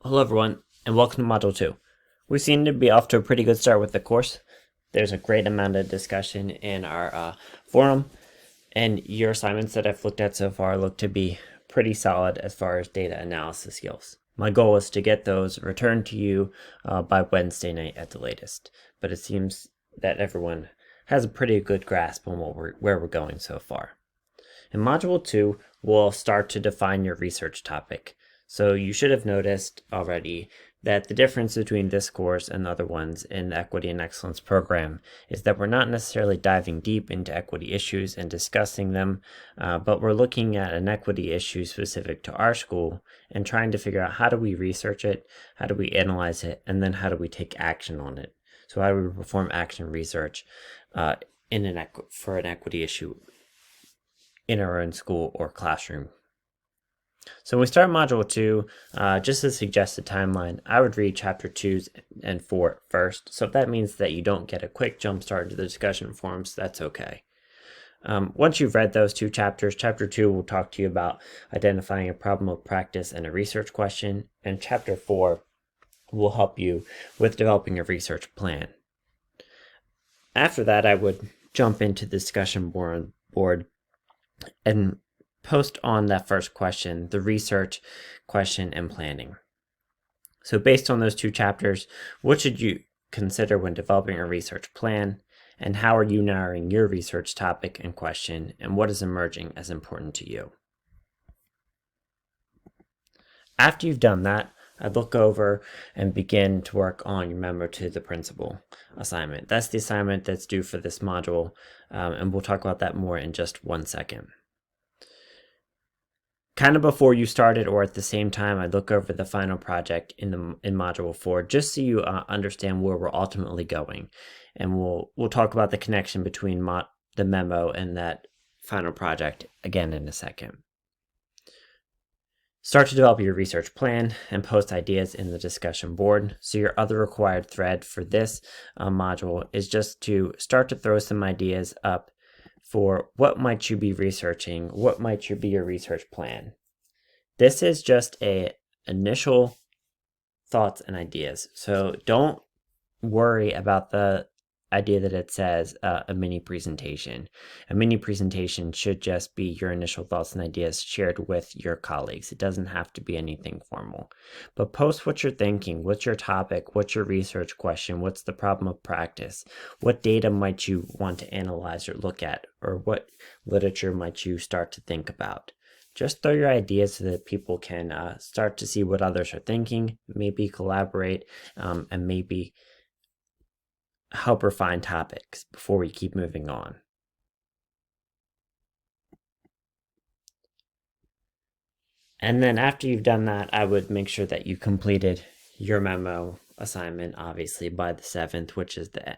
Hello everyone, and welcome to Module 2. We seem to be off to a pretty good start with the course. There's a great amount of discussion in our forum, and your assignments that I've looked at so far look to be pretty solid as far as data analysis skills. My goal is to get those returned to you by Wednesday night at the latest, but it seems that everyone has a pretty good grasp on where we're going so far. In Module 2, we'll start to define your research topic. So you should have noticed already that the difference between this course and the other ones in the Equity and Excellence program is that we're not necessarily diving deep into equity issues and discussing them, but we're looking at an equity issue specific to our school and trying to figure out how do we research it, how do we analyze it, and then how do we take action on it. So how do we perform action research for an equity issue in our own school or classroom. So when we start Module 2, just a suggested timeline, I would read Chapter 2 and 4 first. So if that means that you don't get a quick jump start into the discussion forums, that's okay. Once you've read those two chapters, Chapter 2 will talk to you about identifying a problem of practice and a research question, and Chapter 4 will help you with developing a research plan. After that, I would jump into the discussion board and post on that first question, the research question and planning. So based on those two chapters, what should you consider when developing a research plan, and how are you narrowing your research topic and question, and what is emerging as important to you? After you've done that, I'd look over and begin to work on your memo to the principal assignment. That's the assignment that's due for this module, and we'll talk about that more in just 1 second. Kind of before you started or at the same time, I'd look over the final project in Module 4, just so you understand where we're ultimately going. And we'll talk about the connection between the memo and that final project again in a second. Start to develop your research plan and post ideas in the discussion board. So your other required thread for this module is just to start to throw some ideas up for what might you be researching, what might be your research plan. This is just initial thoughts and ideas. So don't worry about the idea that it says a mini presentation. A mini presentation should just be your initial thoughts and ideas shared with your colleagues. It doesn't have to be anything formal. But post what you're thinking, what's your topic, what's your research question, what's the problem of practice, what data might you want to analyze or look at, or what literature might you start to think about. Just throw your ideas so that people can start to see what others are thinking, maybe collaborate, and maybe help refine topics before we keep moving on. And then after you've done that, I would make sure that you completed your memo assignment, obviously, by the 7th, which is the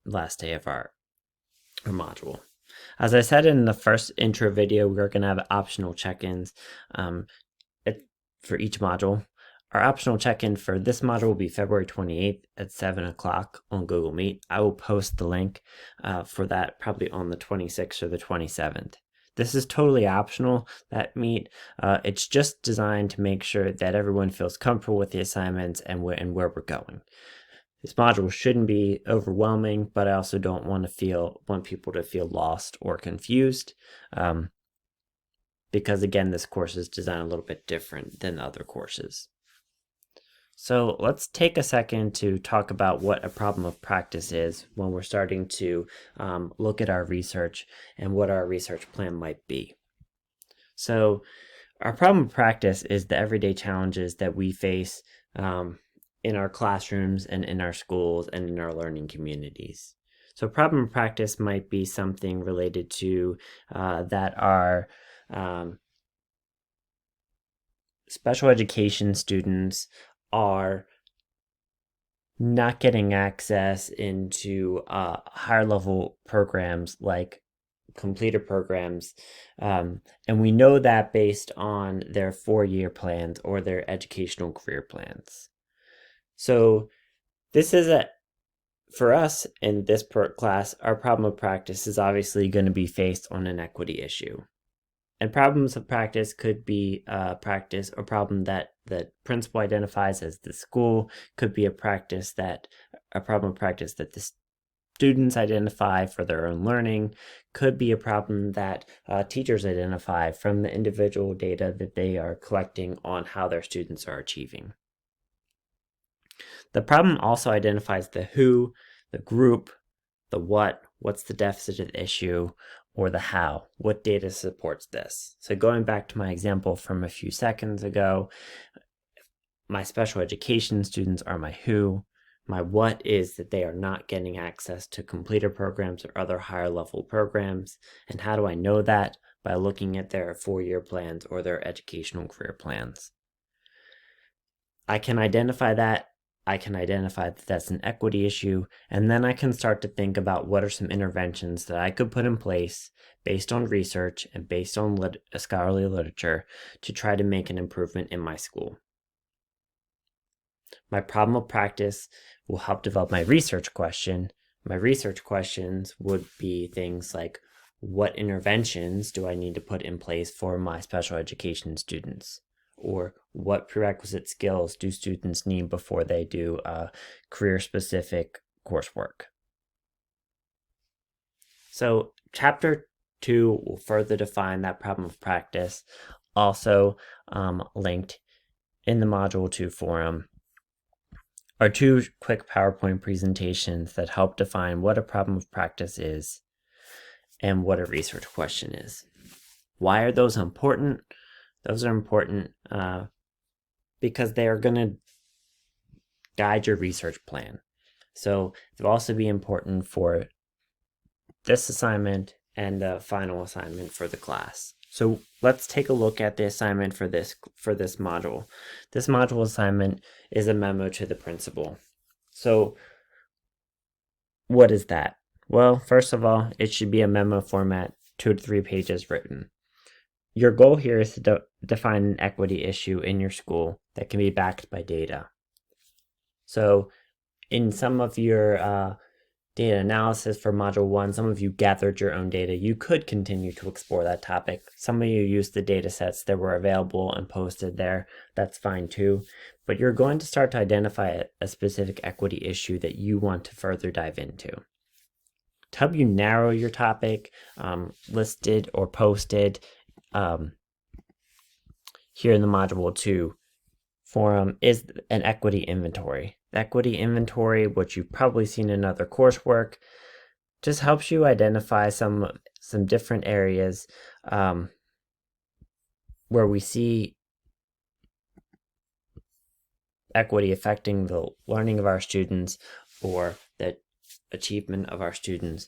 last day of our module. As I said in the first intro video, we're going to have optional check-ins for each module. Our optional check-in for this module will be February 28th at 7 o'clock on Google Meet. I will post the link for that probably on the 26th or the 27th. This is totally optional, that meet. It's just designed to make sure that everyone feels comfortable with the assignments and where we're going. This module shouldn't be overwhelming, but I also don't want people to feel lost or confused. Because again, this course is designed a little bit different than other courses. So let's take a second to talk about what a problem of practice is when we're starting to look at our research and what our research plan might be. So our problem of practice is the everyday challenges that we face in our classrooms and in our schools and in our learning communities. So problem of practice might be something related to that our special education students are not getting access into higher level programs like completer programs. And we know that based on their 4-year plans or their educational career plans. So this is for us in this class, our problem of practice is obviously going to be faced on an equity issue. And problems of practice could be a practice or problem that the principal identifies as the school, could be a problem of practice that the students identify for their own learning, could be a problem that teachers identify from the individual data that they are collecting on how their students are achieving. The problem also identifies the who, the group, the what's the deficit of the issue, or the how, what data supports this. So going back to my example from a few seconds ago, my special education students are my who. My what is that they are not getting access to completer programs or other higher level programs. And how do I know that? By looking at their 4-year plans or their educational career plans. I can identify that. I can identify that that's an equity issue, and then I can start to think about what are some interventions that I could put in place based on research and based on scholarly literature to try to make an improvement in my school. My problem of practice will help develop my research question. My research questions would be things like, what interventions do I need to put in place for my special education students? Or what prerequisite skills do students need before they do career-specific coursework? So Chapter 2 will further define that problem of practice, also linked in the Module 2 forum are 2 quick PowerPoint presentations that help define what a problem of practice is and what a research question is. Why are those important? Those are important because they are going to guide your research plan. So they'll also be important for this assignment and the final assignment for the class. So let's take a look at the assignment for this module. This module assignment is a memo to the principal. So what is that? Well, first of all, it should be a memo format, 2 to 3 pages written. Your goal here is to define an equity issue in your school that can be backed by data. So in some of your data analysis for Module 1, some of you gathered your own data. You could continue to explore that topic. Some of you used the data sets that were available and posted there. That's fine too. But you're going to start to identify a specific equity issue that you want to further dive into. To help you narrow your topic, listed or posted here in the Module 2 forum is an equity inventory. The equity inventory, which you've probably seen in other coursework, just helps you identify some different areas where we see equity affecting the learning of our students or the achievement of our students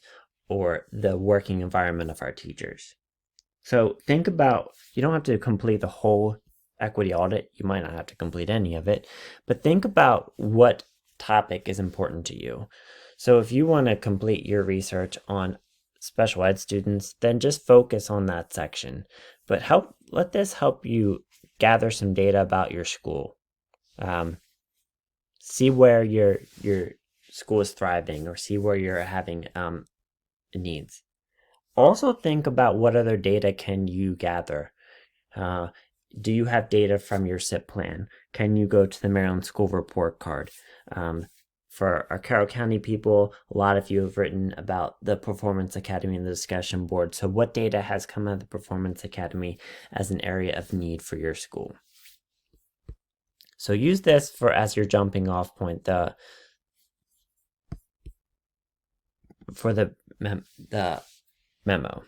or the working environment of our teachers. So think about, you don't have to complete the whole equity audit. You might not have to complete any of it, but think about what topic is important to you. So if you want to complete your research on special ed students, then just focus on that section. But let this help you gather some data about your school. See where your school is thriving or see where you're having needs. Also think about what other data can you gather. Do you have data from your SIP plan? Can you go to the Maryland School Report Card? For our Carroll County people, a lot of you have written about the Performance Academy and the discussion board. So what data has come out of the Performance Academy as an area of need for your school? So use this as your jumping off point for the memo.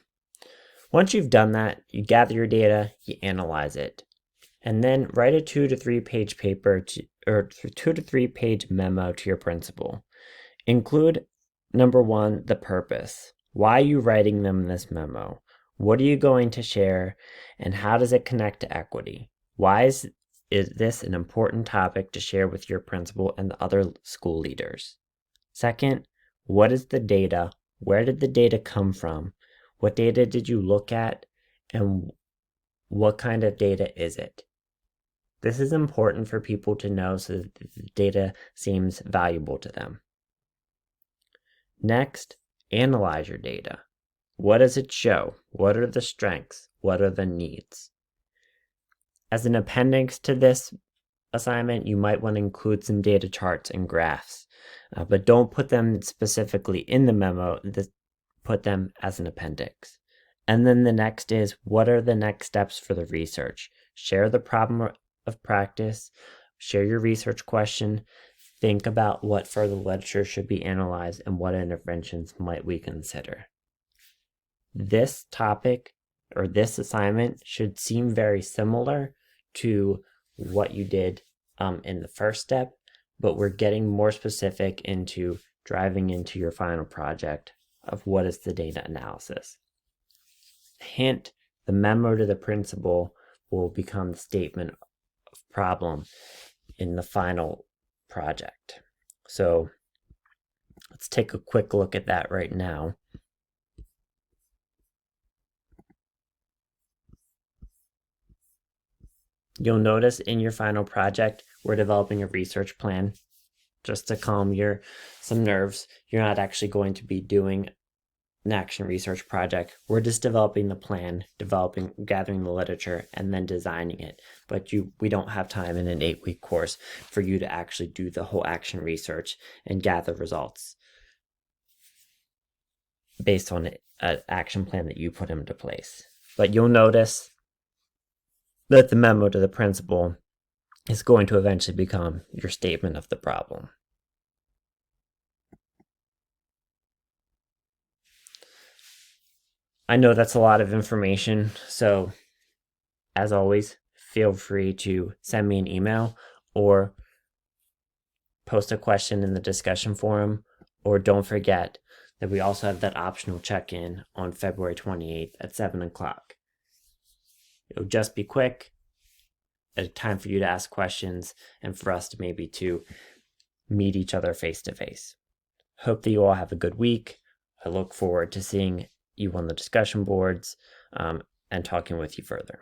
Once you've done that, you gather your data, you analyze it, and then write a 2 to 3 page paper or 2 to 3 page memo to your principal. Include, number 1, the purpose. Why are you writing them this memo? What are you going to share, and how does it connect to equity? Why is this an important topic to share with your principal and the other school leaders? Second, what is the data? Where did the data come from? What data did you look at, and what kind of data is it? This is important for people to know so that the data seems valuable to them. Next, analyze your data. What does it show? What are the strengths? What are the needs? As an appendix to this assignment, you might want to include some data charts and graphs, but don't put them specifically in the memo. Put them as an appendix. And then the next is, what are the next steps for the research? Share the problem of practice, share your research question, think about what further literature should be analyzed and what interventions might we consider. This topic or this assignment should seem very similar to what you did in the first step, but we're getting more specific into driving into your final project of what is the data analysis. Hint, the memo to the principal will become the statement of problem in the final project. So let's take a quick look at that right now. You'll notice in your final project, we're developing a research plan just to calm some nerves. You're not actually going to be doing an action research project. We're just developing the plan, gathering the literature, and then designing it. But we don't have time in an 8-week course for you to actually do the whole action research and gather results based on an action plan that you put into place. But you'll notice that the memo to the principal is going to eventually become your statement of the problem. I know that's a lot of information, so as always, feel free to send me an email or post a question in the discussion forum, or don't forget that we also have that optional check-in on February 28th at 7 o'clock. It'll just be quick, a time for you to ask questions and for us to maybe to meet each other face to face. Hope that you all have a good week. I look forward to seeing you on the discussion boards and talking with you further.